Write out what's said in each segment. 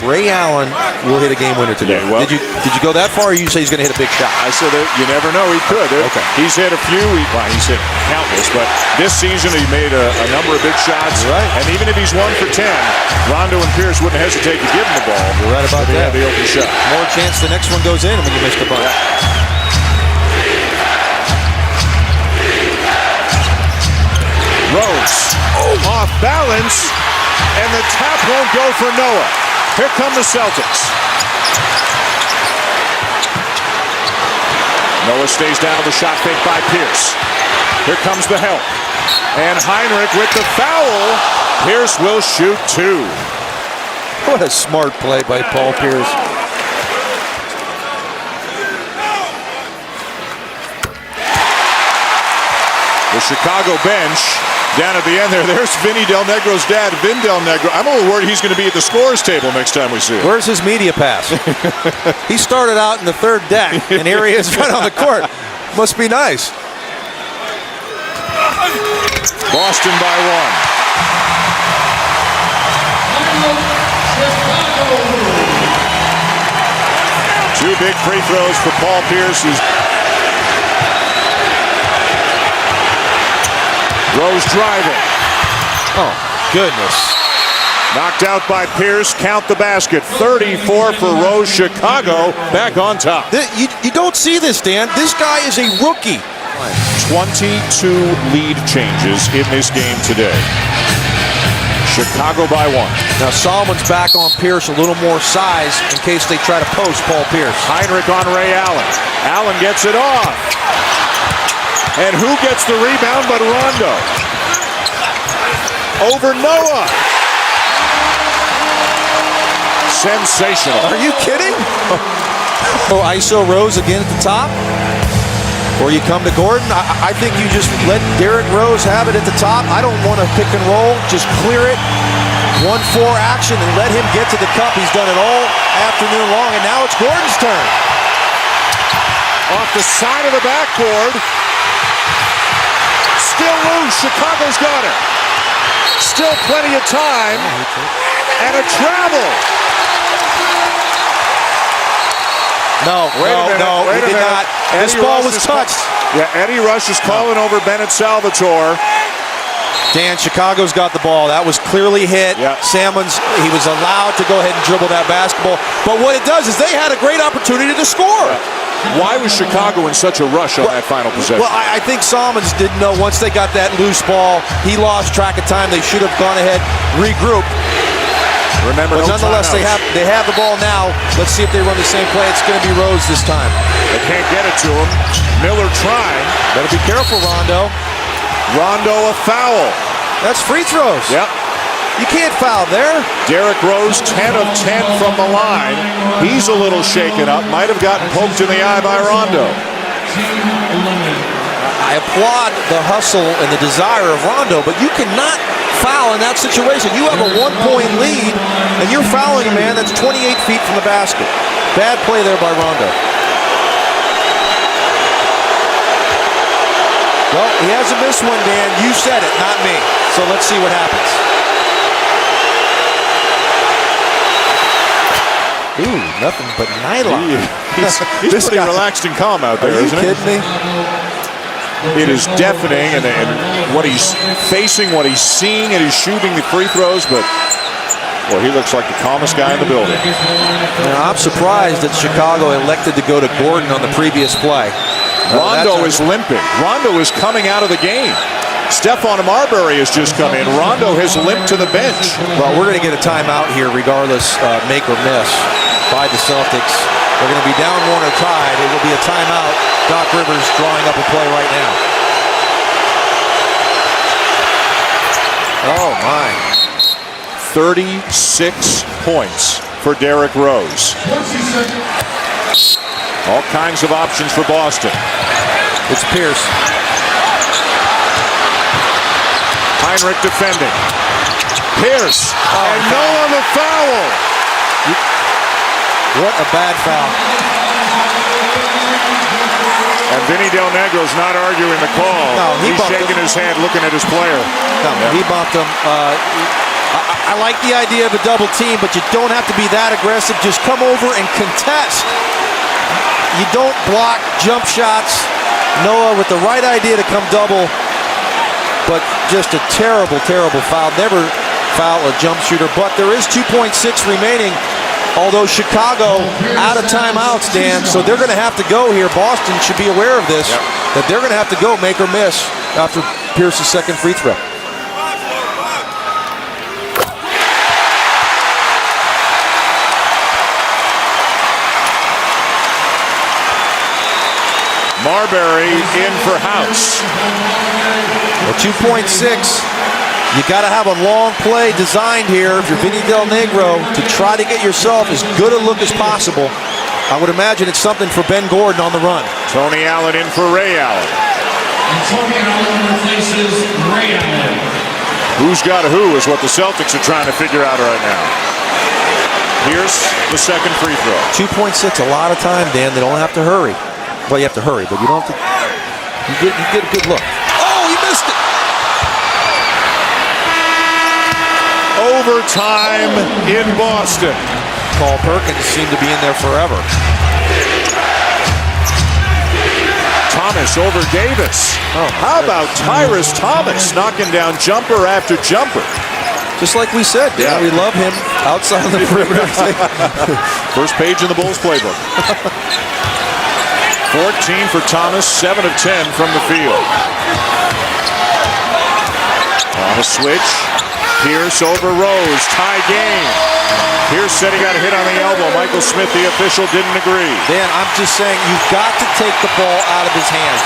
Ray Allen will hit a game winner today. Yeah, well, did you go that far, or you say he's going to hit a big shot? I said that you never know. He could. Okay. He's hit a few. He's hit countless. But this season he made a number of big shots. Right. And even if he's 1 for 10, Rondo and Pierce wouldn't hesitate to give him the ball. You're right about that. that. The open shot. More chance the next one goes in when you miss the bunch. Rose off balance, and the tap won't go for Noah. Here come the Celtics. Noah stays down with the shot fake by Pierce. Here comes the help. And Heinrich with the foul. Pierce will shoot 2. What a smart play by Paul Pierce. The Chicago bench down at the end there. There's Vinny Del Negro's dad, Vin Del Negro. I'm a little worried he's going to be at the scorer's table next time we see him. Where's his media pass? He started out in the 3rd deck, and here he is right on the court. Must be nice. Boston by 1. 2 big free throws for Paul Pierce. Rose driving. Oh, goodness. Knocked out by Pierce. Count the basket. 34 for Rose. Chicago back on top. You don't see this, Dan. This guy is a rookie. 22 lead changes in this game today. Chicago by 1. Now Solomon's back on Pierce, a little more size in case they try to post Paul Pierce. Heinrich on Ray Allen. Allen gets it off. And who gets the rebound but Rondo? Over Noah. Sensational. Are you kidding? Oh, ISO Rose again at the top? Or you come to Gordon? I think you just let Derrick Rose have it at the top. I don't want to pick and roll. Just clear it. 1-4 action and let him get to the cup. He's done it all afternoon long, and now it's Gordon's turn. Off the side of the backboard. Still loose. Chicago's got it. Still plenty of time. And a travel. No, wait a minute. he did not. This ball was touched. Yeah, Eddie Rush is calling over Bennett Salvatore. Dan, Chicago's got the ball. That was clearly hit. Yeah. Salmons, he was allowed to go ahead and dribble that basketball. But what it does is they had a great opportunity to score. Yeah. Why was Chicago in such a rush on that final possession? Well, I think Solomons didn't know once they got that loose ball, he lost track of time. They should have gone ahead, regrouped. Remember, but nonetheless, they have the ball now. Let's see if they run the same play. It's going to be Rose this time. They can't get it to him. Miller trying. Better be careful, Rondo. Rondo a foul. That's free throws. Yep. You can't foul there. Derrick Rose, 10 of 10 from the line. He's a little shaken up. Might have gotten poked in the eye by Rondo. I applaud the hustle and the desire of Rondo, but you cannot foul in that situation. You have a 1-point lead, and you're fouling a man that's 28 feet from the basket. Bad play there by Rondo. Well, he hasn't missed one, Dan. You said it, not me. So let's see what happens. Ooh, nothing but nylon. He's pretty relaxed and calm out there, isn't he? Are you kidding me? It is deafening, and what he's facing, what he's seeing, and he's shooting the free throws, but well, he looks like the calmest guy in the building. Now, I'm surprised that Chicago elected to go to Gordon on the previous play. Rondo is limping. Rondo is coming out of the game. Stephon Marbury has just come in. Rondo has limped to the bench. Well, we're going to get a timeout here regardless, make or miss, by the Celtics. They're going to be down 1 or tied. It will be a timeout. Doc Rivers drawing up a play right now. Oh, my. 36 points for Derrick Rose. All kinds of options for Boston. It's Pierce. Heinrich defending. Pierce. And Noah the foul. What a bad foul. And Vinny Del Negro's not arguing the call. No, he's shaking his head looking at his player. No, he bumped him. I like the idea of a double team, but you don't have to be that aggressive. Just come over and contest. You don't block jump shots. Noah with the right idea to come double, but just a terrible, terrible foul. Never foul a jump shooter, but there is 2.6 remaining. Although Chicago out of timeouts, Dan, so they're going to have to go here. Boston should be aware of this, that they're going to have to go make or miss after Pierce's second free throw. Marbury in for House. Well, 2.6. You got to have a long play designed here if you're Vinny Del Negro to try to get yourself as good a look as possible. I would imagine it's something for Ben Gordon on the run. Tony Allen in for Ray Allen. And Tony Allen replaces Ray Allen. Who's got who is what the Celtics are trying to figure out right now. Here's the second free throw. 2.6, a lot of time, Dan. They don't have to hurry. Well, you have to hurry, but you don't have to. You get a good look. Oh, he missed it. Overtime in Boston. Paul Perkins seemed to be in there forever. Thomas over Davis. Oh, how about Tyrus Thomas knocking down jumper after jumper? Just like we said, Dan, we love him outside the perimeter. First page in the Bulls playbook. 14 for Thomas, 7 of 10 from the field. On a switch. Pierce over Rose, tie game. Pierce said he got a hit on the elbow. Michael Smith, the official, didn't agree. Dan, I'm just saying you've got to take the ball out of his hands.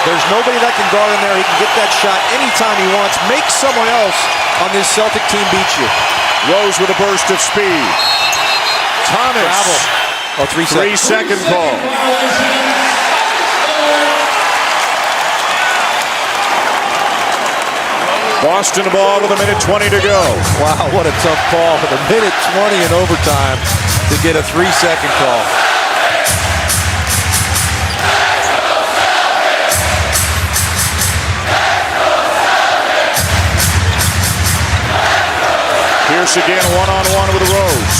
There's nobody that can guard him there. He can get that shot anytime he wants. Make someone else on this Celtic team beat you. Rose with a burst of speed. Thomas. Travel. Oh, 3 seconds. 3 second call. Boston ball with 1:20 to go. Wow, what a tough call with 1:20 in overtime to get a 3-second call. Pierce again, one-on-one with Rose.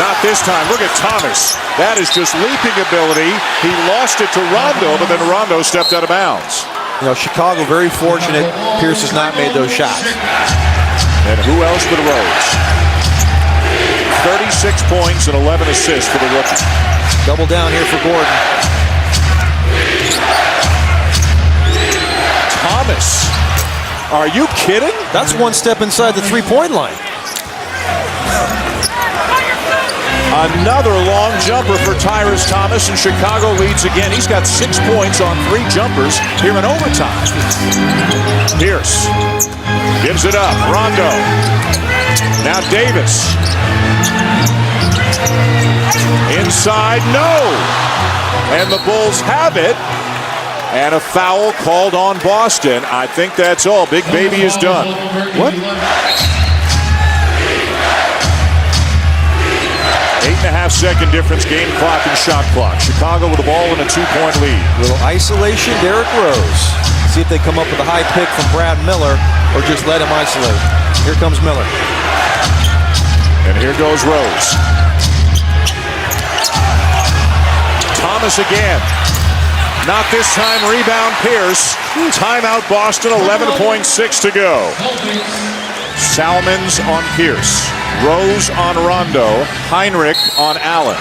Not this time. Look at Thomas. That is just leaping ability. He lost it to Rondo, but then Rondo stepped out of bounds. You know, Chicago very fortunate Pierce has not made those shots. And who else but Rose? 36 points and 11 assists for the rookie. Double down here for Gordon. Thomas. Are you kidding? That's one step inside the three-point line. Another long jumper for Tyrus Thomas, and Chicago leads again. He's got 6 points on 3 jumpers here in overtime. Pierce gives it up. Rondo. Now Davis. Inside, no. And the Bulls have it. And a foul called on Boston. I think that's all. Big Baby is done. What? 8.5 second difference, game clock and shot clock. Chicago with the ball in a 2-point lead. Little isolation, Derrick Rose. See if they come up with a high pick from Brad Miller or just let him isolate. Here comes Miller. And here goes Rose. Thomas again. Not this time, rebound Pierce. Timeout Boston, 11.6 to go. Salmons on Pierce. Rose on Rondo. Heinrich on Allen.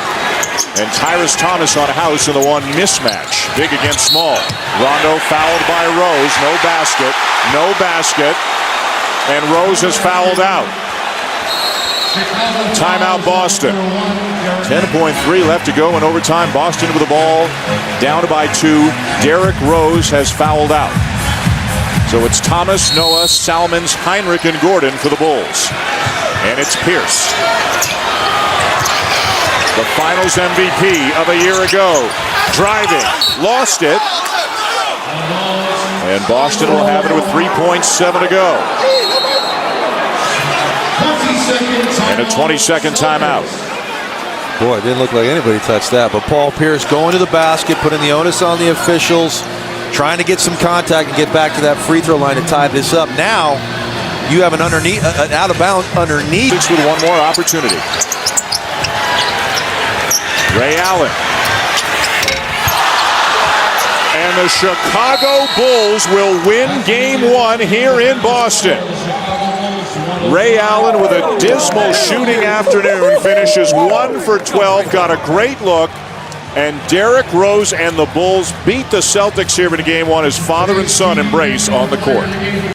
And Tyrus Thomas on House in the one mismatch. Big against small. Rondo fouled by Rose. No basket. No basket. And Rose has fouled out. Timeout Boston. 10.3 left to go in overtime. Boston with the ball. Down by 2. Derrick Rose has fouled out. So it's Thomas, Noah, Salmons, Heinrich, and Gordon for the Bulls. And it's Pierce. The Finals MVP of a year ago. Driving. Lost it. And Boston will have it with 3.7 to go. And a 20-second timeout. Boy, it didn't look like anybody touched that. But Paul Pierce going to the basket, putting the onus on the officials, trying to get some contact and get back to that free throw line to tie this up. Now, You have an underneath, an out of bounds underneath. With one more opportunity. Ray Allen. And the Chicago Bulls will win game 1 here in Boston. Ray Allen with a dismal shooting afternoon finishes 1 for 12, got a great look. And Derrick Rose and the Bulls beat the Celtics here in game 1 as father and son embrace on the court.